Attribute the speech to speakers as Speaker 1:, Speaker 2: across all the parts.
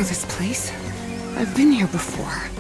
Speaker 1: know this place. I've been here before.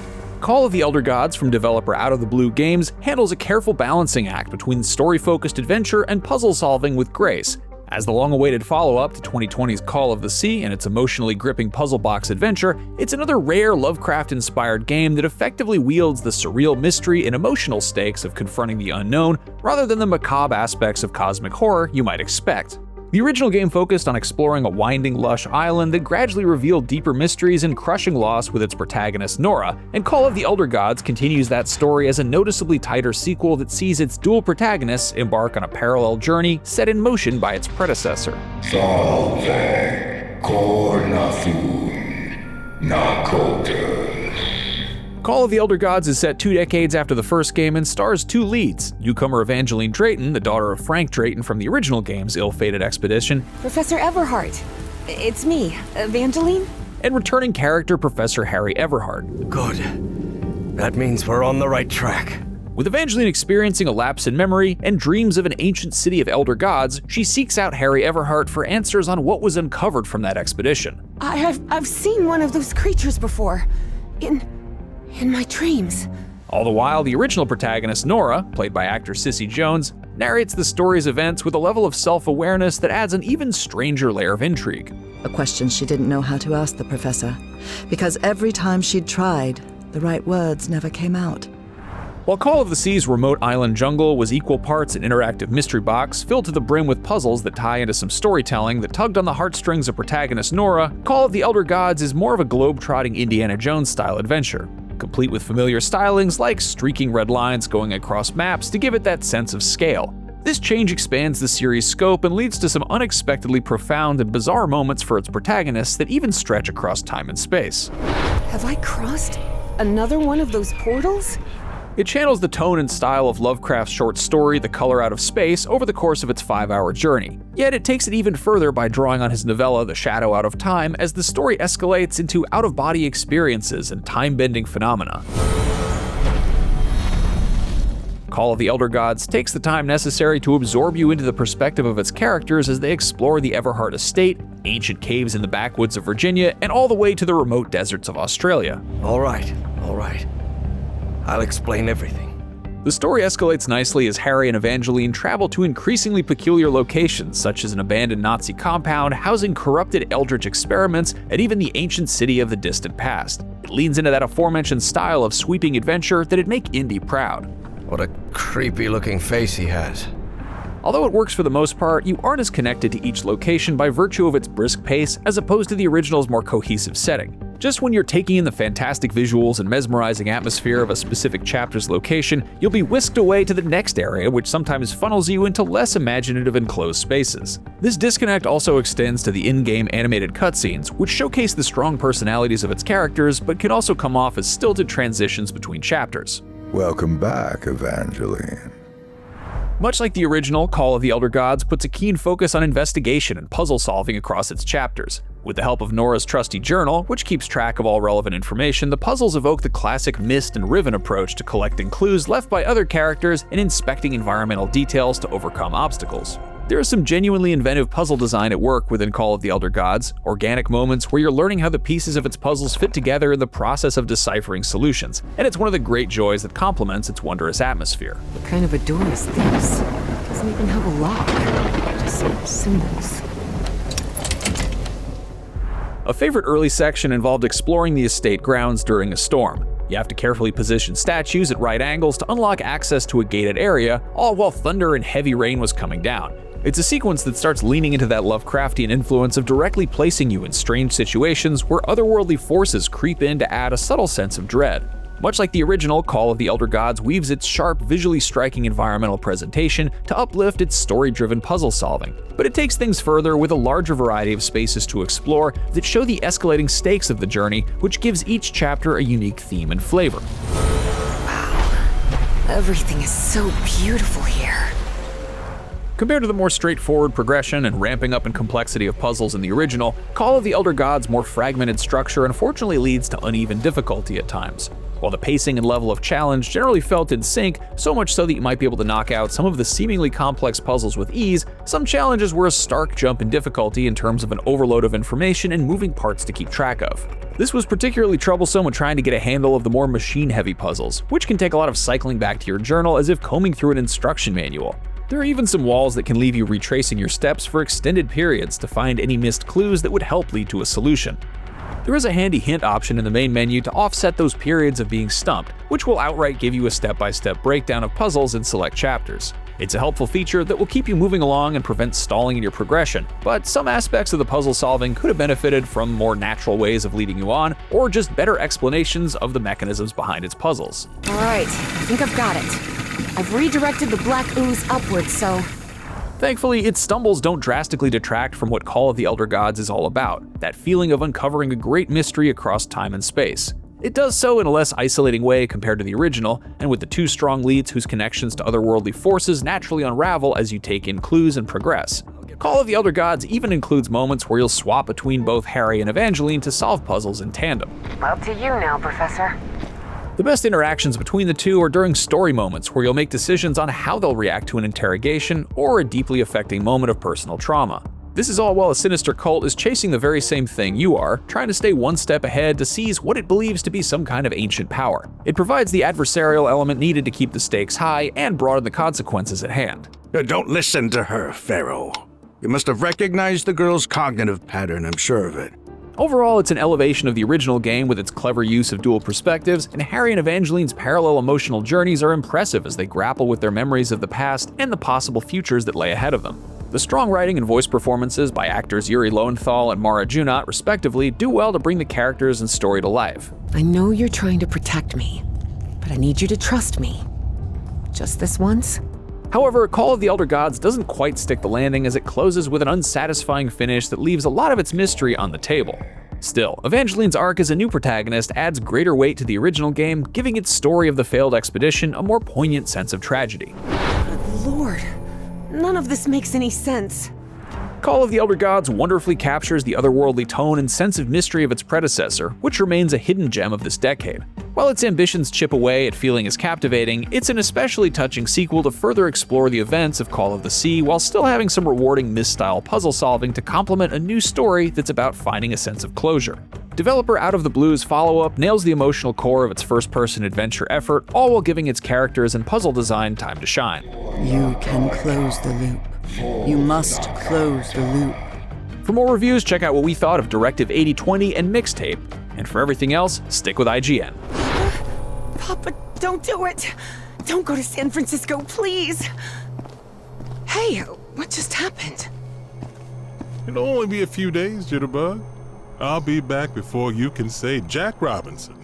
Speaker 2: Call of the Elder Gods from developer Out of the Blue Games handles a careful balancing act between story-focused adventure and puzzle-solving with grace. As the long-awaited follow-up to 2020's Call of the Sea and its emotionally gripping puzzle box adventure, it's another rare Lovecraft-inspired game that effectively wields the surreal mystery and emotional stakes of confronting the unknown, rather than the macabre aspects of cosmic horror you might expect. The original game focused on exploring a winding, lush island that gradually revealed deeper mysteries and crushing loss with its protagonist Nora, and Call of the Elder Gods continues that story as a noticeably tighter sequel that sees its dual protagonists embark on a parallel journey set in motion by its predecessor. Call of the Elder Gods is set 2 decades after the first game and stars 2 leads: newcomer Evangeline Drayton, the daughter of Frank Drayton from the original game's ill-fated expedition,
Speaker 1: Professor Everhart. It's me, Evangeline.
Speaker 2: and returning character Professor Harry Everhart.
Speaker 3: Good. That means we're on the right track.
Speaker 2: With Evangeline experiencing a lapse in memory and dreams of an ancient city of elder gods, she seeks out Harry Everhart for answers on what was uncovered from that expedition.
Speaker 1: I've seen one of those creatures before. In my dreams.
Speaker 2: All the while, the original protagonist Nora, played by actor Cissy Jones, narrates the story's events with a level of self-awareness that adds an even stranger layer of intrigue.
Speaker 4: A question she didn't know how to ask the professor, because every time she'd tried, the right words never came out.
Speaker 2: While Call of the Sea's remote island jungle was equal parts an interactive mystery box filled to the brim with puzzles that tie into some storytelling that tugged on the heartstrings of protagonist Nora, Call of the Elder Gods is more of a globe-trotting Indiana Jones-style adventure, complete with familiar stylings like streaking red lines going across maps to give it that sense of scale. This change expands the series' scope and leads to some unexpectedly profound and bizarre moments for its protagonists that even stretch across time and space.
Speaker 1: Have I crossed another one of those portals?
Speaker 2: It channels the tone and style of Lovecraft's short story The Color Out of Space over the course of its 5-hour journey. Yet it takes it even further by drawing on his novella The Shadow Out of Time as the story escalates into out-of-body experiences and time-bending phenomena. Call of the Elder Gods takes the time necessary to absorb you into the perspective of its characters as they explore the Everhart estate, ancient caves in the backwoods of Virginia, and all the way to the remote deserts of Australia.
Speaker 3: All right. I'll explain everything.
Speaker 2: The story escalates nicely as Harry and Evangeline travel to increasingly peculiar locations, such as an abandoned Nazi compound housing corrupted eldritch experiments and even the ancient city of the distant past. It leans into that aforementioned style of sweeping adventure that'd make Indy proud.
Speaker 3: What a creepy-looking face he has.
Speaker 2: Although it works for the most part, you aren't as connected to each location by virtue of its brisk pace as opposed to the original's more cohesive setting. Just when you're taking in the fantastic visuals and mesmerizing atmosphere of a specific chapter's location, you'll be whisked away to the next area, which sometimes funnels you into less imaginative enclosed spaces. This disconnect also extends to the in-game animated cutscenes, which showcase the strong personalities of its characters, but can also come off as stilted transitions between chapters.
Speaker 5: Welcome back, Evangeline.
Speaker 2: Much like the original, Call of the Elder Gods puts a keen focus on investigation and puzzle solving across its chapters. With the help of Nora's trusty journal, which keeps track of all relevant information, the puzzles evoke the classic Myst and Riven approach to collecting clues left by other characters and inspecting environmental details to overcome obstacles. There is some genuinely inventive puzzle design at work within Call of the Elder Gods, organic moments where you're learning how the pieces of its puzzles fit together in the process of deciphering solutions, and it's one of the great joys that complements its wondrous atmosphere.
Speaker 1: What kind of a door is this? It doesn't even have a lock. Just some symbols.
Speaker 2: A favorite early section involved exploring the estate grounds during a storm. You have to carefully position statues at right angles to unlock access to a gated area, all while thunder and heavy rain was coming down. It's a sequence that starts leaning into that Lovecraftian influence of directly placing you in strange situations where otherworldly forces creep in to add a subtle sense of dread. Much like the original, Call of the Elder Gods weaves its sharp, visually striking environmental presentation to uplift its story-driven puzzle solving. But it takes things further with a larger variety of spaces to explore that show the escalating stakes of the journey, which gives each chapter a unique theme and flavor.
Speaker 1: Wow. Everything is so beautiful here.
Speaker 2: Compared to the more straightforward progression and ramping up in complexity of puzzles in the original, Call of the Elder Gods' more fragmented structure unfortunately leads to uneven difficulty at times. while the pacing and level of challenge generally felt in sync, so much so that you might be able to knock out some of the seemingly complex puzzles with ease, some challenges were a stark jump in difficulty in terms of an overload of information and moving parts to keep track of. This was particularly troublesome when trying to get a handle of the more machine-heavy puzzles, which can take a lot of cycling back to your journal as if combing through an instruction manual. There are even some walls that can leave you retracing your steps for extended periods to find any missed clues that would help lead to a solution. There is a handy hint option in the main menu to offset those periods of being stumped, which will outright give you a step-by-step breakdown of puzzles in select chapters. It's a helpful feature that will keep you moving along and prevent stalling in your progression, but some aspects of the puzzle solving could have benefited from more natural ways of leading you on, or just better explanations of the mechanisms behind its puzzles.
Speaker 1: Alright, I think I've got it. I've redirected the black ooze upwards, so...
Speaker 2: Thankfully, its stumbles don't drastically detract from what Call of the Elder Gods is all about, that feeling of uncovering a great mystery across time and space. It does so in a less isolating way compared to the original, and with the two strong leads whose connections to otherworldly forces naturally unravel as you take in clues and progress. Call of the Elder Gods even includes moments where you'll swap between both Harry and Evangeline to solve puzzles in tandem.
Speaker 1: Up to you now, Professor.
Speaker 2: The best interactions between the two are during story moments where you'll make decisions on how they'll react to an interrogation or a deeply affecting moment of personal trauma. This is all while a sinister cult is chasing the very same thing you are, trying to stay one step ahead to seize what it believes to be some kind of ancient power. It provides the adversarial element needed to keep the stakes high and broaden the consequences at hand.
Speaker 6: Don't listen to her, Pharaoh. You must have recognized the girl's cognitive pattern, I'm sure of it.
Speaker 2: Overall, it's an elevation of the original game with its clever use of dual perspectives, and Harry and Evangeline's parallel emotional journeys are impressive as they grapple with their memories of the past and the possible futures that lay ahead of them. The strong writing and voice performances by actors Yuri Lowenthal and Mara Junot, respectively, do well to bring the characters and story to life.
Speaker 1: I know you're trying to protect me, but I need you to trust me. Just this once?
Speaker 2: However, Call of the Elder Gods doesn't quite stick the landing as it closes with an unsatisfying finish that leaves a lot of its mystery on the table. Still, Evangeline's arc as a new protagonist adds greater weight to the original game, giving its story of the failed expedition a more poignant sense of tragedy.
Speaker 1: Good Lord, none of this makes any sense.
Speaker 2: Call of the Elder Gods wonderfully captures the otherworldly tone and sense of mystery of its predecessor, which remains a hidden gem of this decade. While its ambitions chip away at feeling as captivating, it's an especially touching sequel to further explore the events of Call of the Sea while still having some rewarding Myst-style puzzle solving to complement a new story that's about finding a sense of closure. Developer Out of the Blue's follow-up nails the emotional core of its first-person adventure effort, all while giving its characters and puzzle design time to shine.
Speaker 4: You can close the loop. You must close the loop.
Speaker 2: For more reviews, check out what we thought of Directive 8020 and Mixtape. And for everything else, stick with IGN.
Speaker 1: Papa, don't do it! Don't go to San Francisco, please! Hey, what just happened?
Speaker 7: It'll only be a few days, Jitterbug. I'll be back before you can say Jack Robinson.